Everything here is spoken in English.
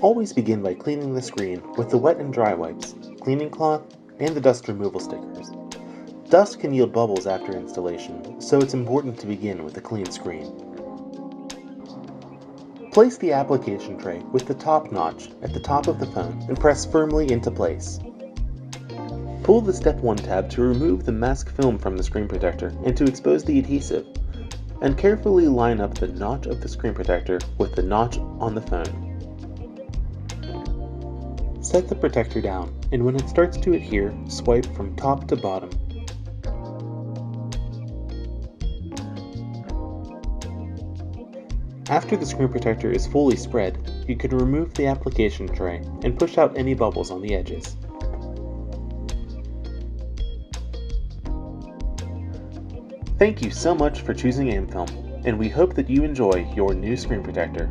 Always begin by cleaning the screen with the wet and dry wipes, cleaning cloth, and the dust removal stickers. Dust can yield bubbles after installation, so it's important to begin with a clean screen. Place the application tray with the top notch at the top of the phone and press firmly into place. Pull the Step 1 tab to remove the mask film from the screen protector and to expose the adhesive, and carefully line up the notch of the screen protector with the notch on the phone. Set the protector down, and when it starts to adhere, swipe from top to bottom. After the screen protector is fully spread, you can remove the application tray and push out any bubbles on the edges. Thank you so much for choosing amFilm, and we hope that you enjoy your new screen protector.